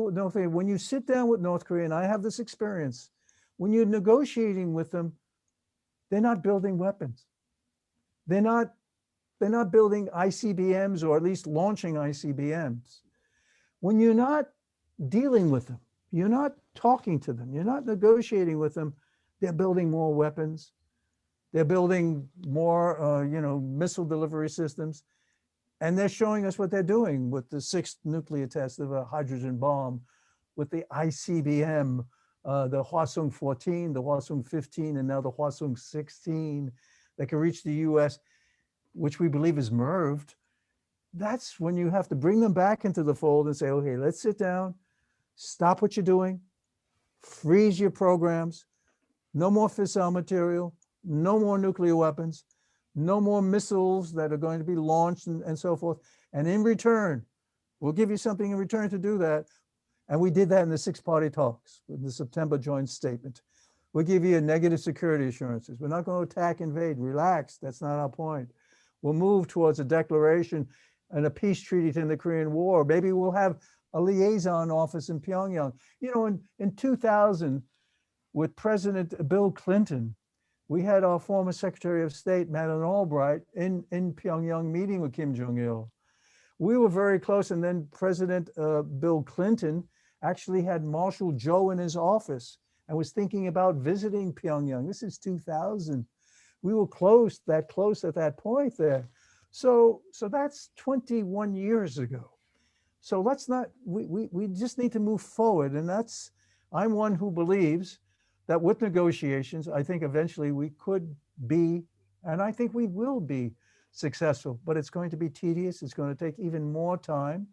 with North Korea. When you sit down with North Korea, and I have this experience, when you're negotiating with them, they're not building weapons. They're not building ICBMs, or at least launching ICBMs. When you're not dealing with them, you're not talking to them, you're not negotiating with them, they're building more weapons. They're building more, missile delivery systems. And they're showing us what they're doing with the 6th nuclear test of a hydrogen bomb, with the ICBM, the Hwasong 14, the Hwasong 15, and now the Hwasong 16 that can reach the US, which we believe is MIRVed. That's when you have to bring them back into the fold and say, okay, let's sit down, stop what you're doing, freeze your programs, no more fissile material, no more nuclear weapons, no more missiles that are going to be launched and so forth. And in return, we'll give you something in return to do that. And we did that in the 6-party talks with the September joint statement. We'll give you a negative security assurances. We're not going to attack, invade, relax. That's not our point. We'll move towards a declaration and a peace treaty to end the Korean War. Maybe we'll have a liaison office in Pyongyang. In 2000, with President Bill Clinton, we had our former Secretary of State, Madeleine Albright, in Pyongyang meeting with Kim Jong-il. We were very close, and then President Bill Clinton actually had Marshal Joe in his office and was thinking about visiting Pyongyang. This is 2000. We were close at that point there. So that's 21 years ago. So let's not, we just need to move forward. And I'm one who believes that with negotiations, I think eventually we could be, and I think we will be successful, but it's going to be tedious. It's going to take even more time.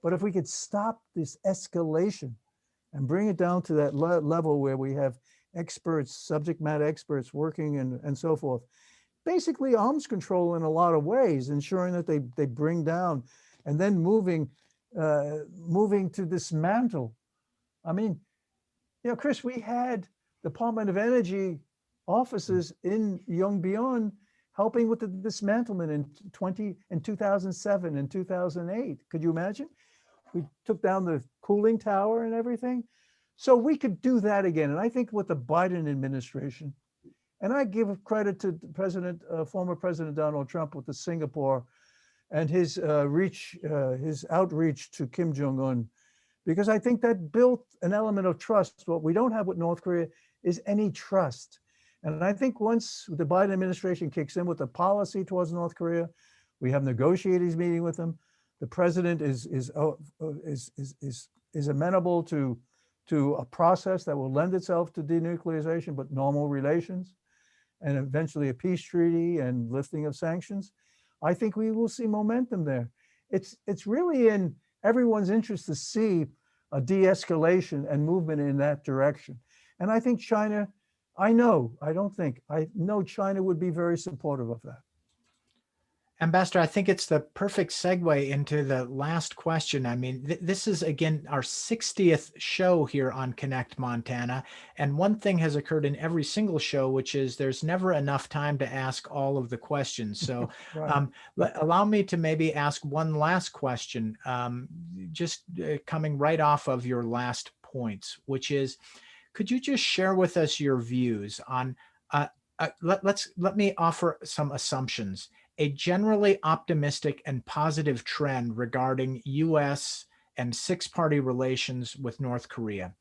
But if we could stop this escalation and bring it down to that level where we have experts, subject matter experts working and so forth, basically arms control in a lot of ways, ensuring that they bring down, and then moving to dismantle. I mean, Chris, we had Department of Energy offices in Yongbyon helping with the dismantlement in 2007 and 2008. Could you imagine? We took down the cooling tower and everything. So we could do that again. And I think with the Biden administration, and I give credit to former President Donald Trump with the Singapore and his his outreach to Kim Jong-un, because I think that built an element of trust. What we don't have with North Korea is any trust. And I think once the Biden administration kicks in with the policy towards North Korea, we have negotiators meeting with them. The president is amenable to a process that will lend itself to denuclearization, but normal relations, and eventually a peace treaty and lifting of sanctions. I think we will see momentum there. It's really in everyone's interest to see a de-escalation and movement in that direction. And I think China, I know China would be very supportive of that. Ambassador, I think it's the perfect segue into the last question. I mean, this is, again, our 60th show here on Connect Montana. And one thing has occurred in every single show, which is there's never enough time to ask all of the questions. So Right. Allow me to maybe ask one last question, just coming right off of your last points, which is, could you just share with us your views on, let me offer some assumptions. A generally optimistic and positive trend regarding US and six-party relations with North Korea.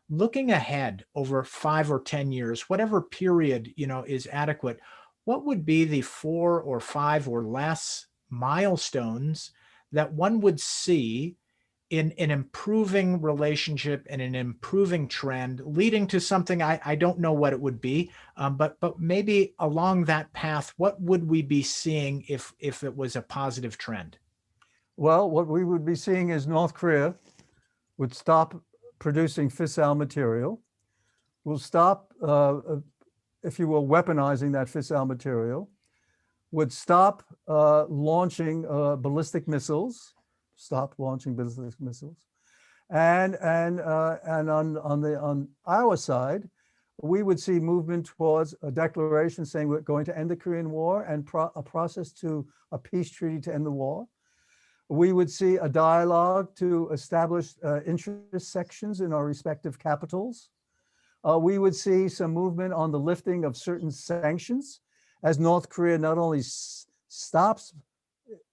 Looking ahead over 5 or 10 years, whatever period, is adequate, what would be the 4 or 5 or less milestones that one would see in an improving relationship and an improving trend, leading to something I don't know what it would be, but maybe along that path, what would we be seeing if it was a positive trend? Well, what we would be seeing is North Korea would stop producing fissile material, will stop, if you will, weaponizing that fissile material, would stop launching ballistic missiles, and on our side, we would see movement towards a declaration saying we're going to end the Korean War and a process to a peace treaty to end the war. We would see a dialogue to establish interest sections in our respective capitals. We would see some movement on the lifting of certain sanctions as North Korea not only stops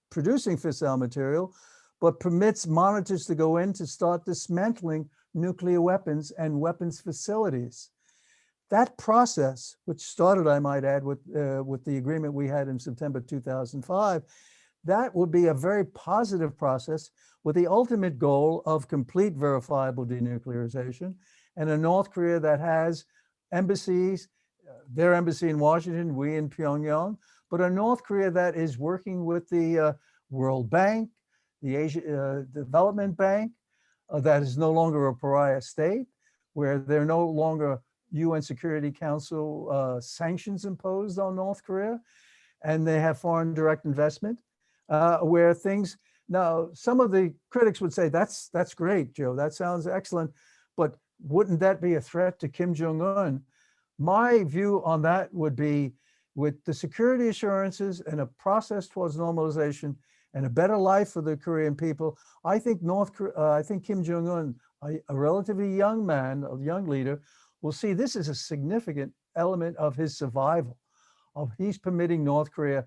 producing fissile material, but permits monitors to go in to start dismantling nuclear weapons and weapons facilities. That process, which started, I might add, with the agreement we had in September 2005, that would be a very positive process with the ultimate goal of complete verifiable denuclearization, and a North Korea that has embassies, their embassy in Washington, we in Pyongyang, but a North Korea that is working with the World Bank, the Asia Development Bank, that is no longer a pariah state, where there are no longer UN Security Council sanctions imposed on North Korea, and they have foreign direct investment, where things, now some of the critics would say, that's great, Joe, that sounds excellent, but wouldn't that be a threat to Kim Jong-un? My view on that would be, with the security assurances and a process towards normalization and a better life for the Korean people, I think Kim Jong-un, a relatively young man, a young leader, will see this as a significant element of his survival, of he's permitting North Korea.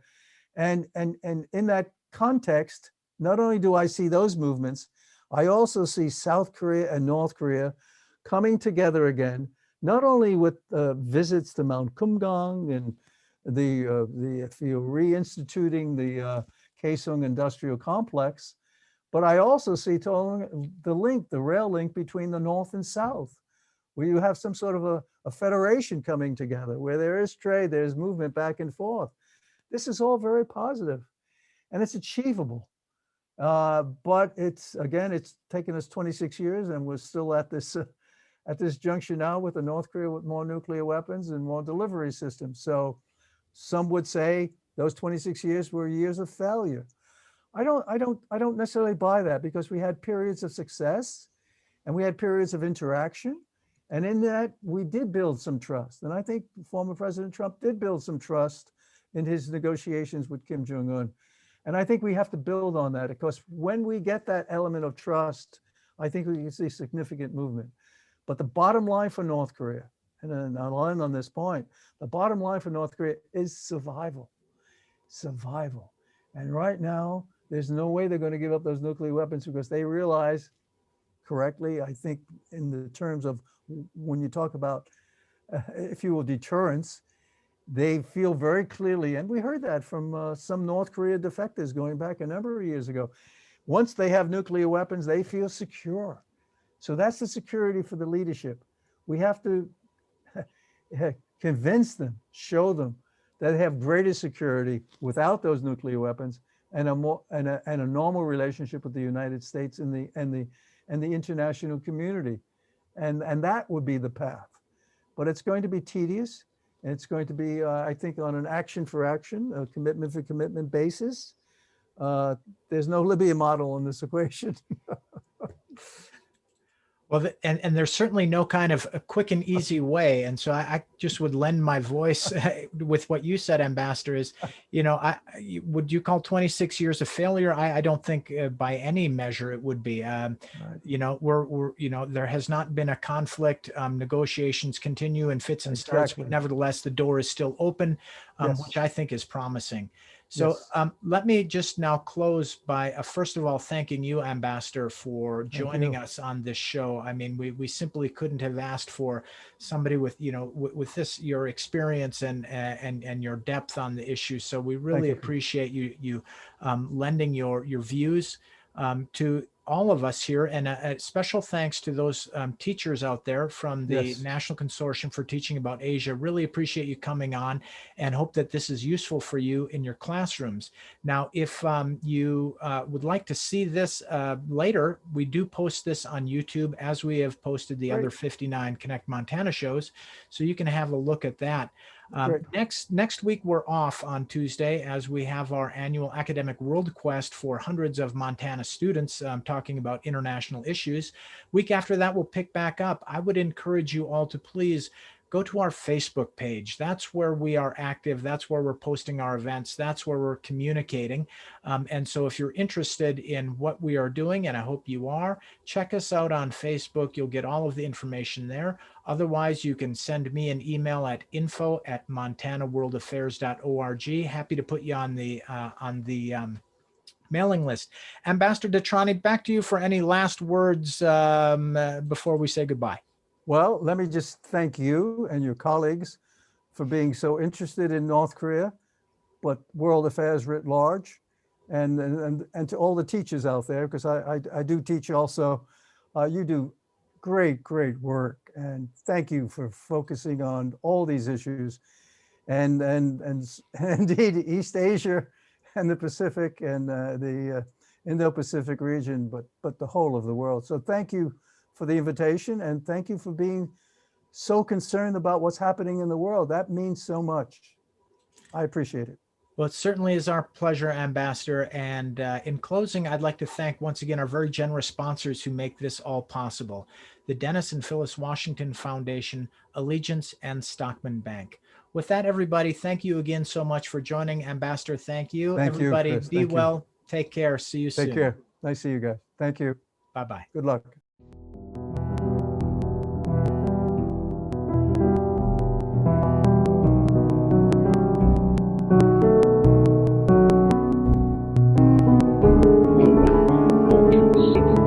And in that context, not only do I see those movements, I also see South Korea and North Korea coming together again, not only with visits to Mount Kumgang and if you're reinstituting the Kaesong Industrial Complex, but I also see the rail link between the North and South, where you have some sort of a federation coming together, where there is trade, there's movement back and forth. This is all very positive, and it's achievable. But it's taken us 26 years, and we're still at this juncture now with the North Korea with more nuclear weapons and more delivery systems. So some would say those 26 years were years of failure. I don't necessarily buy that, because we had periods of success and we had periods of interaction. And in that, we did build some trust. And I think former President Trump did build some trust in his negotiations with Kim Jong-un. And I think we have to build on that, because when we get that element of trust, I think we can see significant movement. But the bottom line for North Korea, and then I'll end on this point, the bottom line for North Korea is survival. And right now, There's no way they're going to give up those nuclear weapons because they realize correctly, I think, in the terms of when you talk about, if you will, deterrence, they feel very clearly, and we heard that from some North Korea defectors going back a number of years ago. Once they have nuclear weapons, they feel secure. So that's the security for the leadership. We have to convince them, show them that they have greater security without those nuclear weapons and a normal relationship with the United States and the international community. And that would be the path. But it's going to be tedious. And it's going to be, I think, on an action for action, a commitment for commitment basis. There's no Libya model in this equation. Well, and there's certainly no kind of a quick and easy way. And so I just would lend my voice with what you said, Ambassador, is, you know, would you call 26 years a failure? I don't think by any measure it would be. Right. You know, we're, you know, there has not been a conflict. Negotiations continue in fits and starts, but nevertheless, the door is still open, which I think is promising. So let me just now close by first of all thanking you, Ambassador, for joining us on this show. I mean, we simply couldn't have asked for somebody with, you know, with this, your experience and your depth on the issue. So we really appreciate you lending your views to all of us here, and a special thanks to those teachers out there from the National Consortium for Teaching About Asia. Really appreciate you coming on, and hope that this is useful for you in your classrooms. Now, if you would like to see this later, we do post this on YouTube, as we have posted the other 59 Connect Montana shows, so you can have a look at that. Next week, we're off on Tuesday, as we have our annual Academic World Quest for hundreds of Montana students talking about international issues. Week after that, we'll pick back up. I would encourage you all to please go to our Facebook page. That's where we are active. That's where we're posting our events. That's where we're communicating. And so if you're interested in what we are doing, and I hope you are, check us out on Facebook. You'll get all of the information there. Otherwise, you can send me an email at info@montanaworldaffairs.org. Happy to put you on the mailing list. Ambassador DeTrani, back to you for any last words before we say goodbye. Well, let me just thank you and your colleagues for being so interested in North Korea, but world affairs writ large, and to all the teachers out there, because I do teach also. You do great work, and thank you for focusing on all these issues, and indeed East Asia and the Pacific and the Indo-Pacific region, but the whole of the world. So thank you for the invitation, and thank you for being so concerned about what's happening in the world. That means so much. I appreciate it. Well, it certainly is our pleasure, Ambassador. And in closing, I'd like to thank once again our very generous sponsors who make this all possible: the Dennis and Phyllis Washington Foundation, Allegiance, and Stockman Bank. With that, everybody, thank you again so much for joining. Ambassador, thank you. Thank everybody, you, Chris. be well. Take care. See you soon. Take care. Nice to see you guys. Thank you. Bye-bye. Good luck. Program 426.